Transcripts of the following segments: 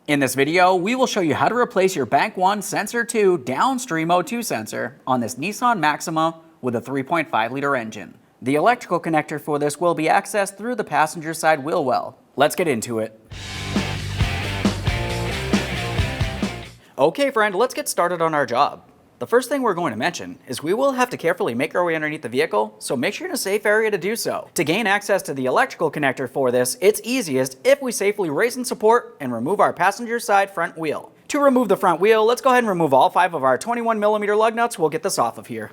In this video, we will show you how to replace your Bank 1 Sensor 2 Downstream O2 sensor on this Nissan Maxima with a 3.5-liter engine. The electrical connector for this will be accessed through the passenger side wheel well. Let's get into it. Okay friend, let's get started on our job. The first thing we're going to mention is we will have to carefully make our way underneath the vehicle, so make sure you're in a safe area to do so. To gain access to the electrical connector for this, it's easiest if we safely raise and support and remove our passenger side front wheel. To remove the front wheel, let's go ahead and remove all 5 of our 21mm lug nuts. We'll get this off of here.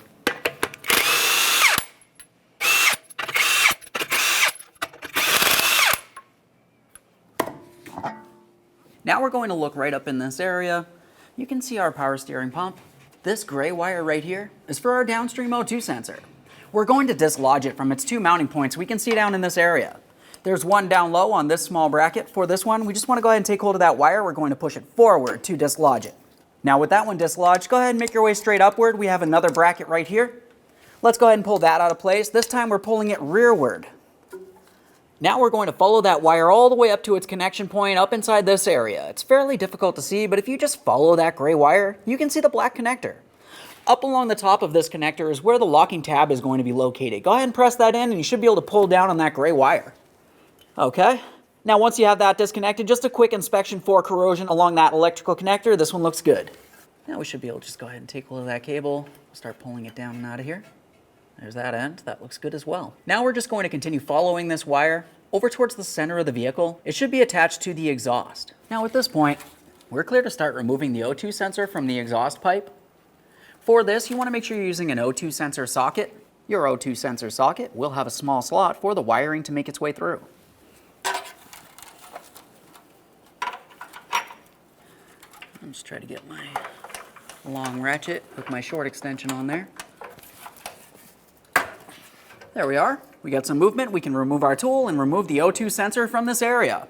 Now we're going to look right up in this area. You can see our power steering pump. This gray wire right here is for our Downstream O2 sensor. We're going to dislodge it from its 2 mounting points we can see down in this area. There's one down low on this small bracket. For this one, we just want to go ahead and take hold of that wire. We're going to push it forward to dislodge it. Now with that one dislodged, go ahead and make your way straight upward. We have another bracket right here. Let's go ahead and pull that out of place. This time we're pulling it rearward. Now we're going to follow that wire all the way up to its connection point up inside this area. It's fairly difficult to see, but if you just follow that gray wire, you can see the black connector. Up along the top of this connector is where the locking tab is going to be located. Go ahead and press that in and you should be able to pull down on that gray wire. Okay, now once you have that disconnected, just a quick inspection for corrosion along that electrical connector. This one looks good. Now we should be able to just go ahead and take hold of that cable. We'll start pulling it down and out of here. There's that end. That looks good as well. Now we're just going to continue following this wire over towards the center of the vehicle. It should be attached to the exhaust. Now at this point, we're clear to start removing the O2 sensor from the exhaust pipe. For this, you want to make sure you're using an O2 sensor socket. Your O2 sensor socket will have a small slot for the wiring to make its way through. I'll just try to get my long ratchet with my short extension on there. There we are. We got some movement. We can remove our tool and remove the O2 sensor from this area.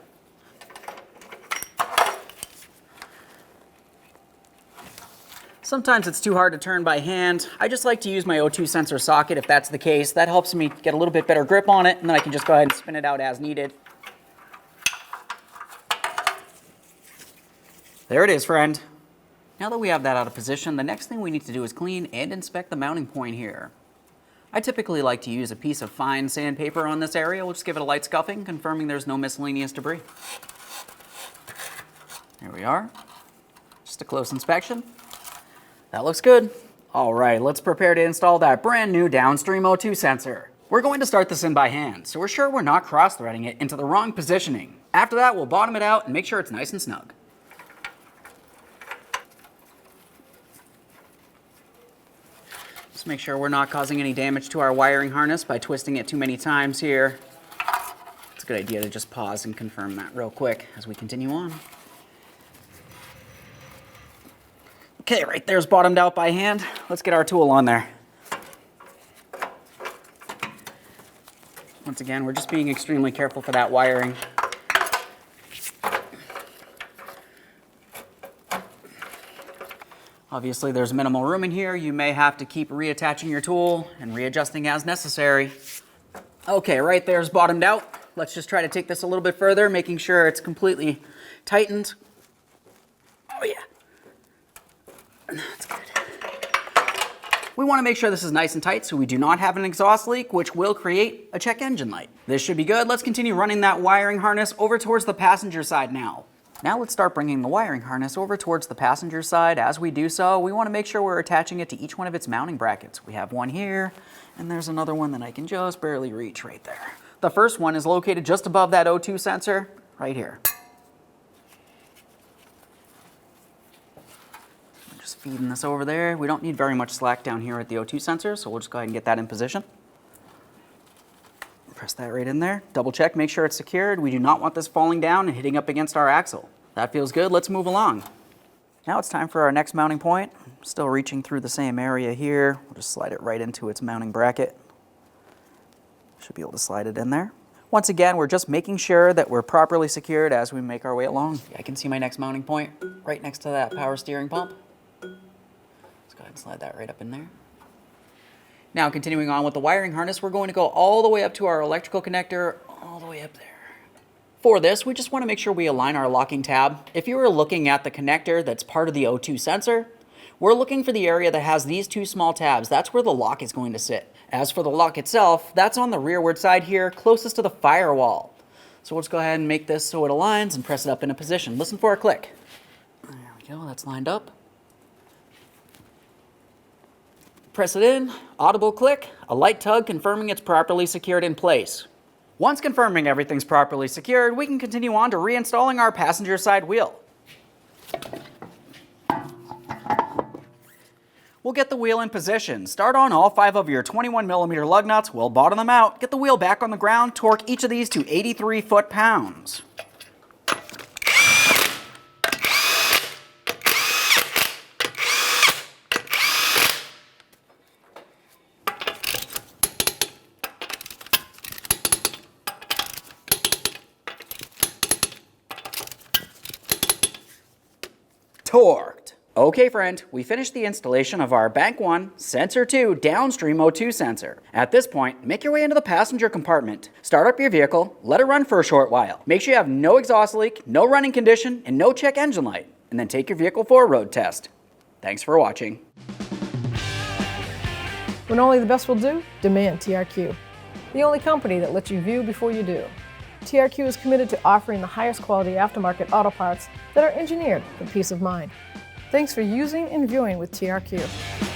Sometimes it's too hard to turn by hand. I just like to use my O2 sensor socket if that's the case. That helps me get a little bit better grip on it, and then I can just go ahead and spin it out as needed. There it is, friend. Now that we have that out of position, the next thing we need to do is clean and inspect the mounting point here. I typically like to use a piece of fine sandpaper on this area. We'll just give it a light scuffing, confirming there's no miscellaneous debris. There we are. Just a close inspection. That looks good. All right, let's prepare to install that brand new Downstream O2 sensor. We're going to start this in by hand, so we're sure we're not cross-threading it into the wrong positioning. After that, we'll bottom it out and make sure it's nice and snug. Just make sure we're not causing any damage to our wiring harness by twisting it too many times here. It's a good idea to just pause and confirm that real quick as we continue on. Okay, right there's bottomed out by hand. Let's get our tool on there. Once again, we're just being extremely careful for that wiring. Obviously, there's minimal room in here. You may have to keep reattaching your tool and readjusting as necessary. Okay, right there's bottomed out. Let's just try to take this a little bit further, making sure it's completely tightened. Oh yeah. That's good. We want to make sure this is nice and tight so we do not have an exhaust leak, which will create a check engine light. This should be good. Let's continue running that wiring harness over towards the passenger side now. Now let's start bringing the wiring harness over towards the passenger side. As we do so, we want to make sure we're attaching it to each one of its mounting brackets. We have one here, and there's another one that I can just barely reach right there. The first one is located just above that O2 sensor, right here. I'm just feeding this over there. We don't need very much slack down here at the O2 sensor, so we'll just go ahead and get that in position. Press that right in there. Double check, make sure it's secured. We do not want this falling down and hitting up against our axle. That feels good. Let's move along. Now it's time for our next mounting point. Still reaching through the same area here. We'll just slide it right into its mounting bracket. Should be able to slide it in there. Once again, we're just making sure that we're properly secured as we make our way along. I can see my next mounting point right next to that power steering pump. Let's go ahead and slide that right up in there. Now, continuing on with the wiring harness, we're going to go all the way up to our electrical connector, all the way up there. For this, we just want to make sure we align our locking tab. If you were looking at the connector that's part of the O2 sensor, we're looking for the area that has these two small tabs. That's where the lock is going to sit. As for the lock itself, that's on the rearward side here, closest to the firewall. So let's go ahead and make this so it aligns and press it up into position. Listen for a click. There we go, that's lined up. Press it in, audible click, a light tug confirming it's properly secured in place. Once confirming everything's properly secured, we can continue on to reinstalling our passenger side wheel. We'll get the wheel in position. Start on all 5 of your 21mm lug nuts, we'll bottom them out, get the wheel back on the ground, torque each of these to 83 foot-pounds. Torqued. Okay friend, we finished the installation of our Bank 1 Sensor 2 Downstream O2 sensor. At this point, make your way into the passenger compartment. Start up your vehicle, let it run for a short while. Make sure you have no exhaust leak, no running condition, and no check engine light. And then take your vehicle for a road test. Thanks for watching. When only the best will do, demand TRQ. The only company that lets you view before you do. TRQ is committed to offering the highest quality aftermarket auto parts that are engineered for peace of mind. Thanks for using and viewing with TRQ.